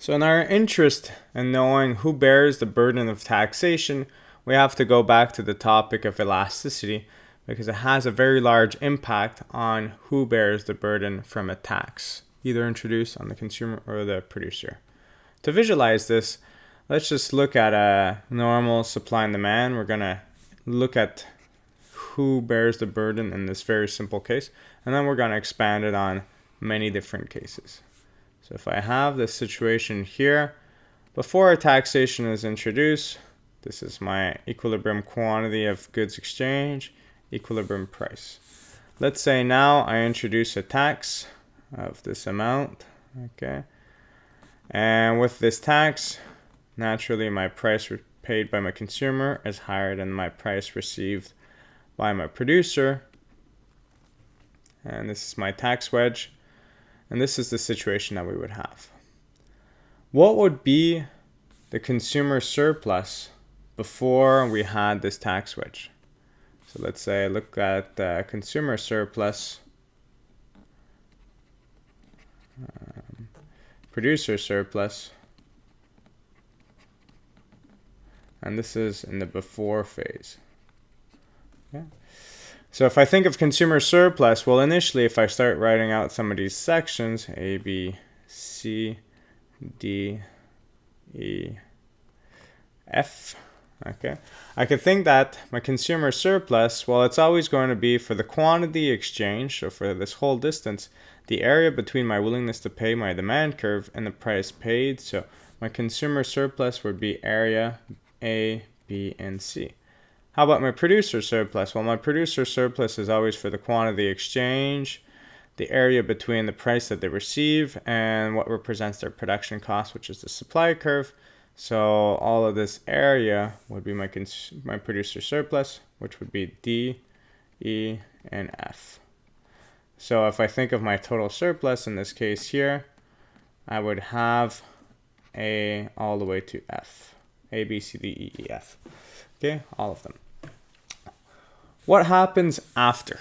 So in our interest in knowing who bears the burden of taxation, we have to go back to the topic of elasticity because it has a very large impact on who bears the burden from a tax, either introduced on the consumer or the producer. To visualize this, let's just look at a normal supply and demand. We're going to look at who bears the burden in this very simple case, and then we're going to expand it on many different cases. So if I have this situation here, before a taxation is introduced, this is my equilibrium quantity of goods exchange, equilibrium price. Let's say now I introduce a tax of this amount, okay? And with this tax, naturally my price paid by my consumer is higher than my price received by my producer. And this is my tax wedge. And this is the situation that we would have. What would be the consumer surplus before we had this tax wedge? So let's say I look at the consumer surplus, producer surplus, and this is in the before phase. Okay. So if I think of consumer surplus, well, initially, if I start writing out some of these sections, A, B, C, D, E, F, okay, I could think that my consumer surplus, well, it's always going to be for the quantity exchanged, so for this whole distance, the area between my willingness to pay, my demand curve, and the price paid. So my consumer surplus would be area A, B, and C. How about my producer surplus? Well, my producer surplus is always for the quantity exchange, the area between the price that they receive, and what represents their production cost, which is the supply curve. So all of this area would be my producer surplus, which would be D, E, and F. So if I think of my total surplus in this case here, I would have A all the way to F. A, B, C, D, E, E, F. Okay, all of them. What happens after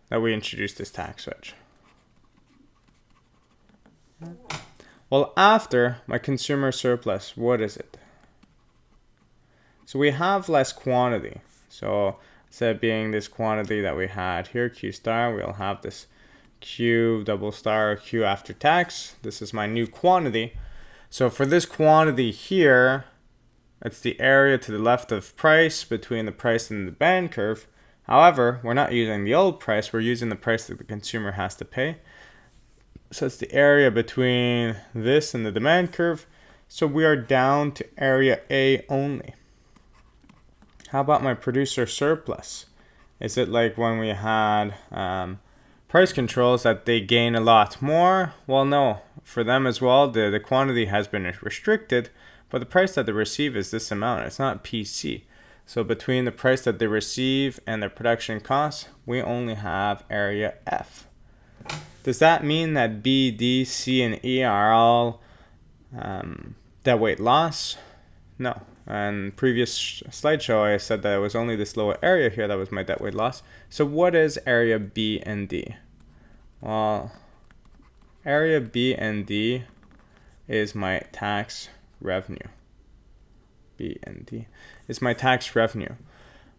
that we introduce this tax wedge? Well, after my consumer surplus, what is it? So we have less quantity. So instead of being this quantity that we had here, Q star, we'll have this Q double star, Q after tax. This is my new quantity. So for this quantity here, it's the area to the left of price between the price and the band curve. However, we're not using the old price, we're using the price that the consumer has to pay. So it's the area between this and the demand curve. So we are down to area A only. How about my producer surplus? Is it like when we had price controls that they gain a lot more? Well, no. For them as well, the quantity has been restricted, but the price that they receive is this amount. It's not PC. So between the price that they receive and their production costs, we only have area F. Does that mean that B, D, C, and E are all deadweight loss? No. In previous slideshow, I said that it was only this lower area here that was my deadweight loss. So what is area B and D? Well, area B and D is my tax revenue. B and D is my tax revenue.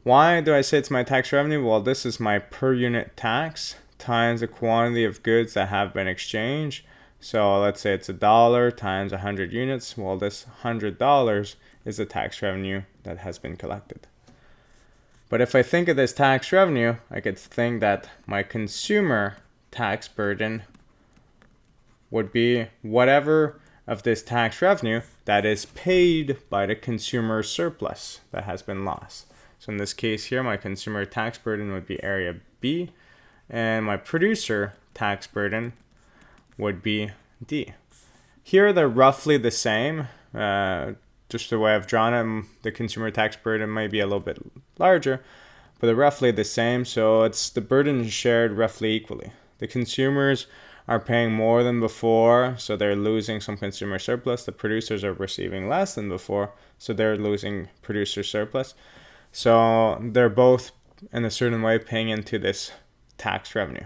Why do I say it's my tax revenue? Well, this is my per unit tax times the quantity of goods that have been exchanged. So let's say it's $1 times 100 units. Well, this $100 is the tax revenue that has been collected. But if I think of this tax revenue, I could think that my consumer tax burden would be whatever of this tax revenue that is paid by the consumer surplus that has been lost. So in this case here, my consumer tax burden would be area B, and my producer tax burden would be D. Here they're roughly the same. Just the way I've drawn them, the consumer tax burden might be a little bit larger, but they're roughly the same. So it's the burden is shared roughly equally. The consumers are paying more than before, so they're losing some consumer surplus. The producers are receiving less than before, so they're losing producer surplus. So they're both, in a certain way, paying into this tax revenue.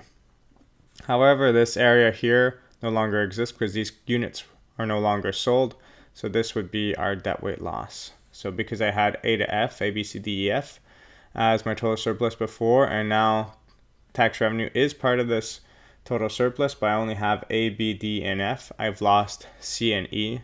However, this area here no longer exists because these units are no longer sold. So this would be our deadweight loss. So because I had A to F, A, B, C, D, E, F as my total surplus before, and now tax revenue is part of this total surplus, but I only have A, B, D, and F. I've lost C and E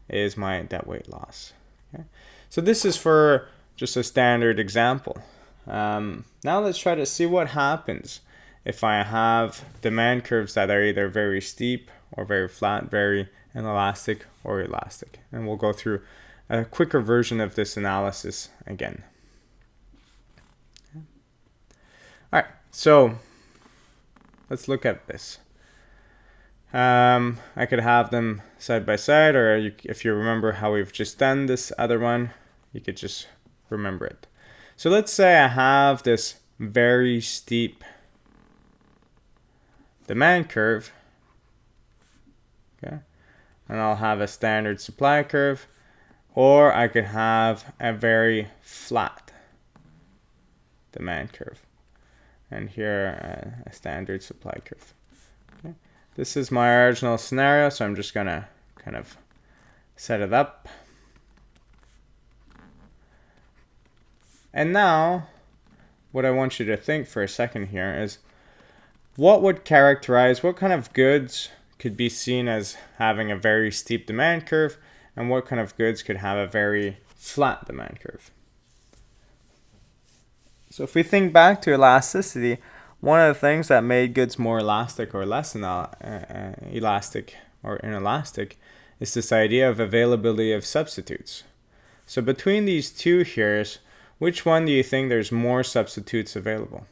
is my deadweight loss. Okay? So this is for just a standard example. Now let's try to see what happens if I have demand curves that are either very steep or very flat, very inelastic or elastic. And we'll go through a quicker version of this analysis again. All right, so let's look at this. I could have them side by side, or if you remember how we've just done this other one, you could just remember it. So let's say I have this very steep demand curve, okay, and I'll have a standard supply curve, or I could have a very flat demand curve, and here a standard supply curve. Okay. This is my original scenario, so I'm just gonna kind of set it up. And now, what I want you to think for a second here is, what would characterize, what kind of goods could be seen as having a very steep demand curve, and what kind of goods could have a very flat demand curve? So if we think back to elasticity, one of the things that made goods more elastic or less elastic or inelastic is this idea of availability of substitutes. So between these two here, which one do you think there's more substitutes available?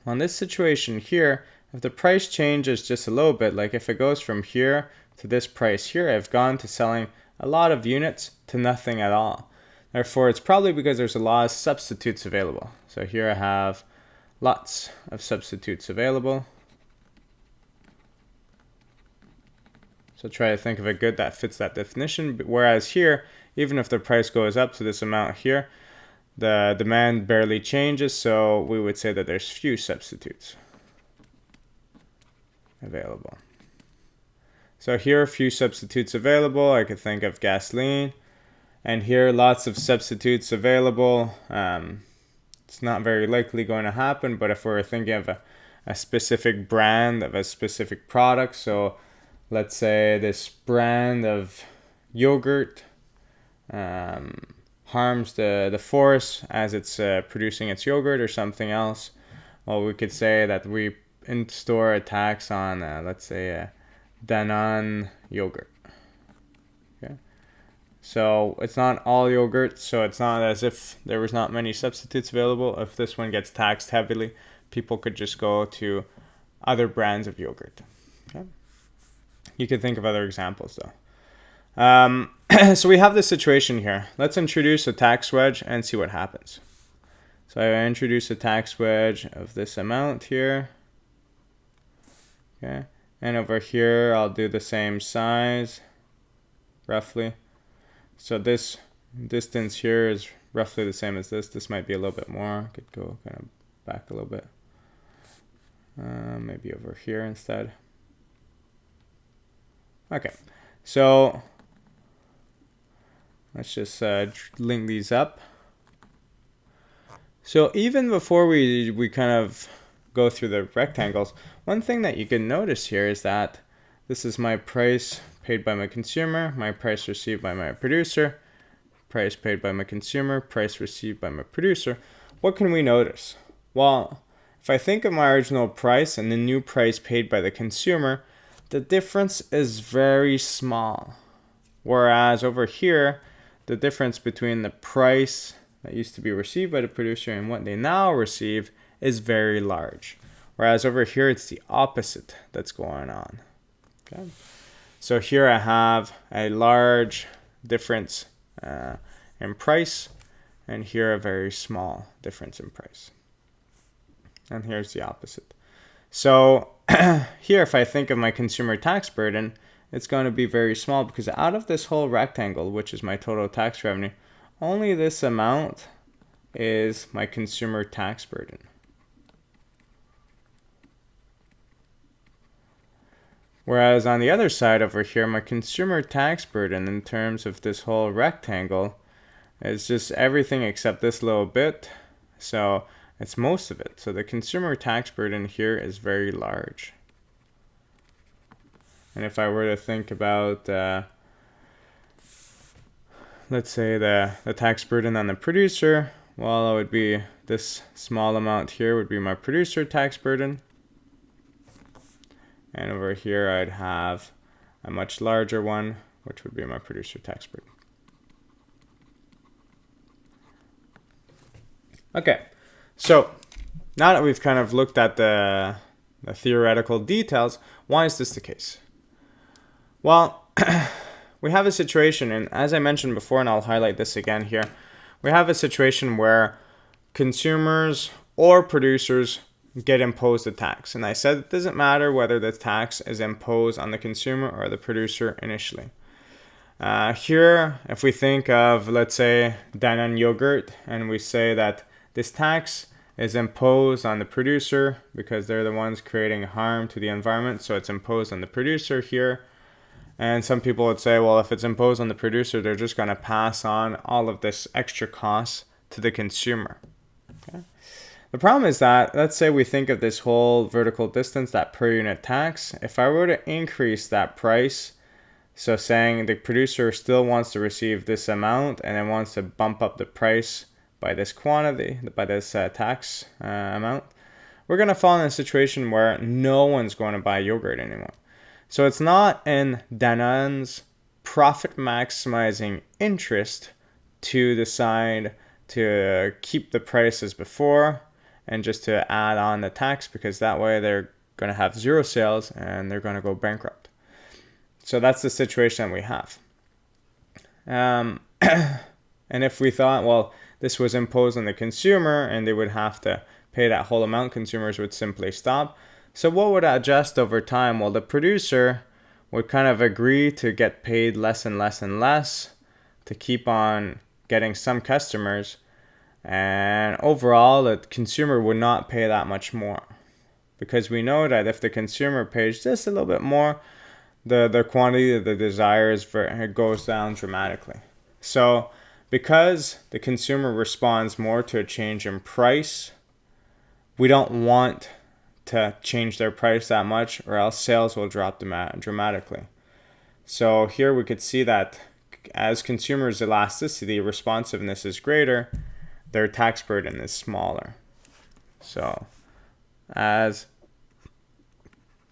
Well, in this situation here, if the price changes just a little bit, like if it goes from here to this price here, I've gone to selling a lot of units to nothing at all. Therefore, it's probably because there's a lot of substitutes available. So here I have lots of substitutes available. So try to think of a good that fits that definition. Whereas here, even if the price goes up to this amount here, the demand barely changes, so we would say that there's few substitutes available. So here are few substitutes available. I could think of gasoline, and here lots of substitutes available. It's not very likely going to happen, but if we're thinking of a specific brand of a specific product, so let's say this brand of yogurt harms the forest as it's producing its yogurt or something else, well, we could say that we instaure a tax on, let's say, Danone yogurt. Okay, so it's not all yogurt, so it's not as if there was not many substitutes available. If this one gets taxed heavily, people could just go to other brands of yogurt. Okay, you could think of other examples though. So we have this situation here. Let's introduce a tax wedge and see what happens. So I introduce a tax wedge of this amount here. Okay, and over here I'll do the same size, roughly. So this distance here is roughly the same as this. This might be a little bit more. I could go kind of back a little bit. Maybe over here instead. Okay, so let's just link these up. So even before we kind of go through the rectangles, one thing that you can notice here is that this is my price paid by my consumer, my price received by my producer, price paid by my consumer, price received by my producer. What can we notice? Well, if I think of my original price and the new price paid by the consumer, the difference is very small. Whereas over here, the difference between the price that used to be received by the producer and what they now receive is very large. Whereas over here, it's the opposite that's going on. Okay. So here I have a large difference in price, and here a very small difference in price. And here's the opposite. So here, if I think of my consumer tax burden, it's going to be very small because out of this whole rectangle, which is my total tax revenue, only this amount is my consumer tax burden. Whereas on the other side over here, my consumer tax burden in terms of this whole rectangle is just everything except this little bit. So it's most of it. So the consumer tax burden here is very large. And if I were to think about, let's say the tax burden on the producer, well, it would be this small amount here would be my producer tax burden. And over here, I'd have a much larger one, which would be my producer tax burden. Okay, so now that we've kind of looked at the theoretical details, why is this the case? Well, we have a situation, and as I mentioned before, and I'll highlight this again here, we have a situation where consumers or producers get imposed a tax. And I said it doesn't matter whether the tax is imposed on the consumer or the producer initially. Here, if we think of, let's say, Danone yogurt, and we say that this tax is imposed on the producer because they're the ones creating harm to the environment, so it's imposed on the producer here. And some people would say, well, if it's imposed on the producer, they're just going to pass on all of this extra cost to the consumer. Okay? The problem is that, let's say we think of this whole vertical distance, that per unit tax. If I were to increase that price, so saying the producer still wants to receive this amount and then wants to bump up the price by this quantity, by this tax amount, we're going to fall in a situation where no one's going to buy yogurt anymore. So it's not in Danone's profit maximizing interest to decide to keep the price as before and just to add on the tax, because that way they're going to have zero sales and they're going to go bankrupt. So that's the situation that we have. And if we thought, well, this was imposed on the consumer and they would have to pay that whole amount, consumers would simply stop. So what would adjust over time? Well, the producer would kind of agree to get paid less and less and less to keep on getting some customers. And overall, the consumer would not pay that much more. Because we know that if the consumer pays just a little bit more, the quantity of the desires goes down dramatically. So because the consumer responds more to a change in price, we don't want to change their price that much, or else sales will drop dramatically. So here we could see that as consumers' elasticity, responsiveness is greater, their tax burden is smaller. So as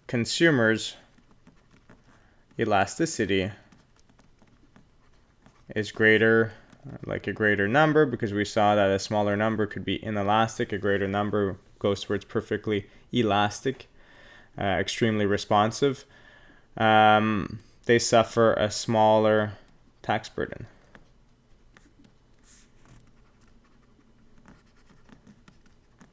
consumers' elasticity is greater, like a greater number, because we saw that a smaller number could be inelastic, a greater number goes towards perfectly elastic, extremely responsive, they suffer a smaller tax burden.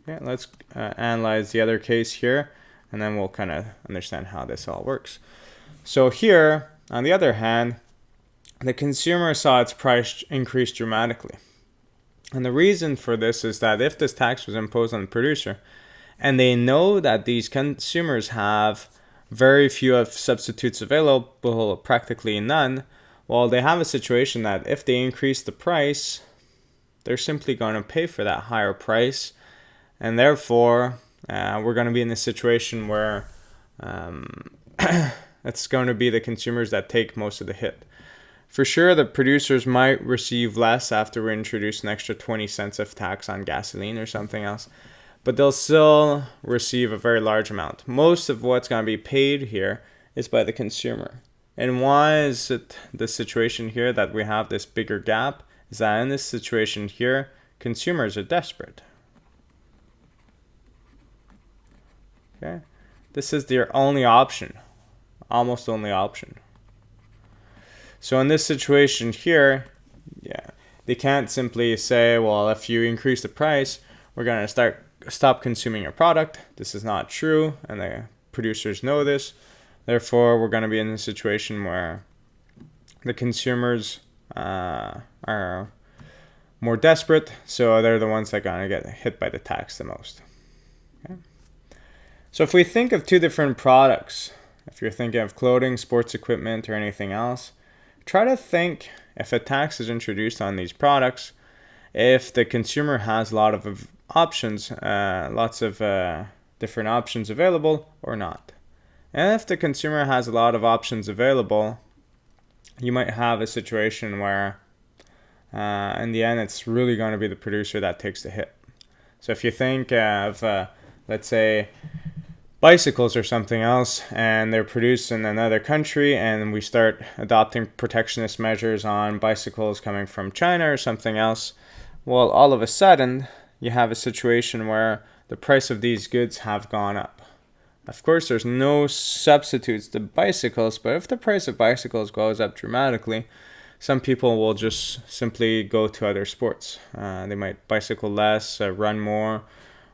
Okay, let's analyze the other case here, and then we'll kind of understand how this all works. So here, on the other hand, the consumer saw its price increase dramatically. And the reason for this is that if this tax was imposed on the producer, and they know that these consumers have very few of substitutes available, practically none, well, they have a situation that if they increase the price, they're simply going to pay for that higher price. And therefore, we're going to be in a situation where it's going to be the consumers that take most of the hit. For sure, the producers might receive less after we introduce an extra 20 cents of tax on gasoline or something else, but they'll still receive a very large amount. Most of what's going to be paid here is by the consumer. And why is it the situation here that we have this bigger gap? Is that in this situation here, consumers are desperate. Okay, this is their only option, almost only option. So in this situation here, they can't simply say, well, if you increase the price, we're going to stop consuming your product. This is not true, and the producers know this. Therefore, we're going to be in a situation where the consumers are more desperate, so they're the ones that are going to get hit by the tax the most. Okay? So if we think of two different products, if you're thinking of clothing, sports equipment, or anything else, try to think if a tax is introduced on these products, if the consumer has a lot of options, lots of different options available or not. And if the consumer has a lot of options available, you might have a situation where in the end it's really going to be the producer that takes the hit. So if you think of, let's say, bicycles or something else, and they're produced in another country, and we start adopting protectionist measures on bicycles coming from China or something else, well, all of a sudden, you have a situation where the price of these goods have gone up. Of course, there's no substitutes to bicycles, but if the price of bicycles goes up dramatically, some people will just simply go to other sports. They might bicycle less, run more,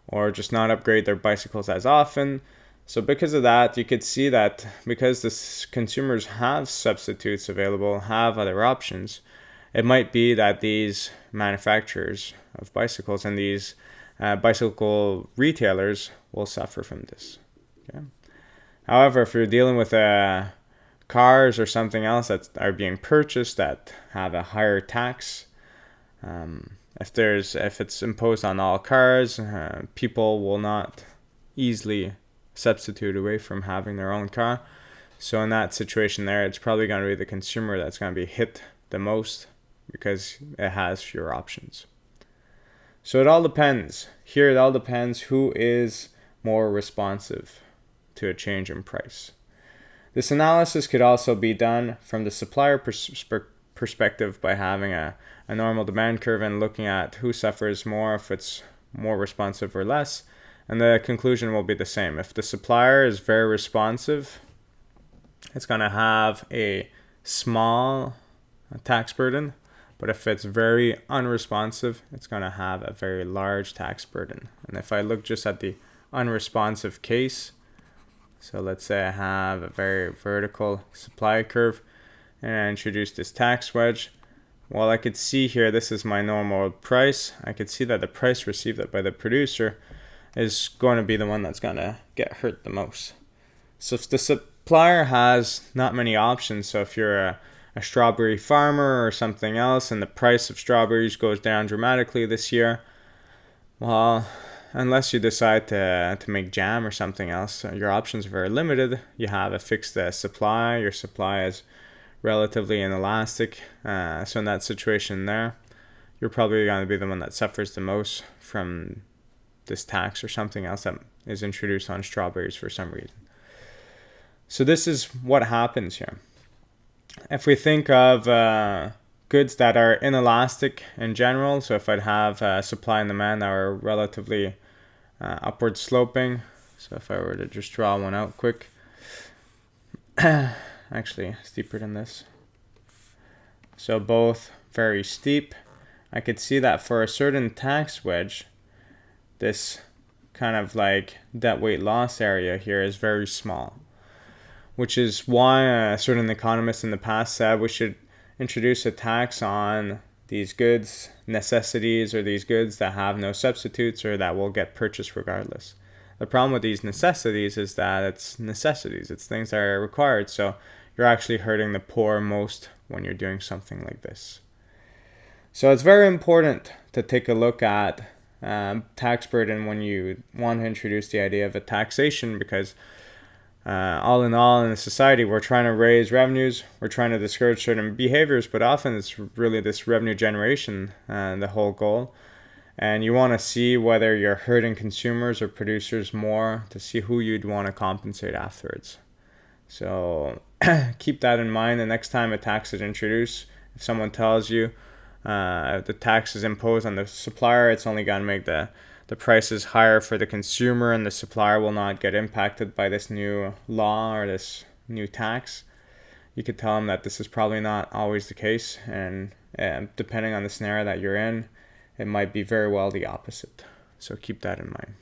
or just not upgrade their bicycles as often. So because of that, you could see that because the consumers have substitutes available, have other options, it might be that these manufacturers of bicycles and these bicycle retailers will suffer from this. Okay. However, if you're dealing with cars or something else that are being purchased that have a higher tax, if it's imposed on all cars, people will not easily substitute away from having their own car. So in that situation there, it's probably going to be the consumer that's going to be hit the most because it has fewer options. So it all depends. Here it all depends who is more responsive to a change in price. This analysis could also be done from the supplier perspective by having a normal demand curve and looking at who suffers more, if it's more responsive or less. And the conclusion will be the same. If the supplier is very responsive, it's going to have a small tax burden. But if it's very unresponsive, it's going to have a very large tax burden. And if I look just at the unresponsive case, so let's say I have a very vertical supply curve and I introduce this tax wedge. Well, I could see here, this is my normal price. I could see that the price received by the producer is going to be the one that's going to get hurt the most. So if the supplier has not many options, so if you're a strawberry farmer or something else and the price of strawberries goes down dramatically this year, well, unless you decide to make jam or something else, your options are very limited. You have a fixed supply. Your supply is relatively inelastic. So in that situation there, you're probably going to be the one that suffers the most from this tax or something else that is introduced on strawberries for some reason. So this is what happens here. If we think of goods that are inelastic in general, so if I'd have supply and demand that are relatively upward sloping, so if I were to just draw one out quick, actually steeper than this, so both very steep, I could see that for a certain tax wedge, this kind of like debt weight loss area here is very small, which is why certain economists in the past said we should introduce a tax on these goods, necessities, or these goods that have no substitutes or that will get purchased regardless. The problem with these necessities is that it's necessities, it's things that are required, so you're actually hurting the poor most when you're doing something like this. So it's very important to take a look at tax burden when you want to introduce the idea of a taxation, because all in all, in a society, we're trying to raise revenues, we're trying to discourage certain behaviors, but often it's really this revenue generation the whole goal. And you want to see whether you're hurting consumers or producers more to see who you'd want to compensate afterwards. So keep that in mind the next time a tax is introduced. If someone tells you the tax is imposed on the supplier, it's only going to make the prices higher for the consumer, and the supplier will not get impacted by this new law or this new tax. You could tell them that this is probably not always the case, and depending on the scenario that you're in, it might be very well the opposite. So keep that in mind.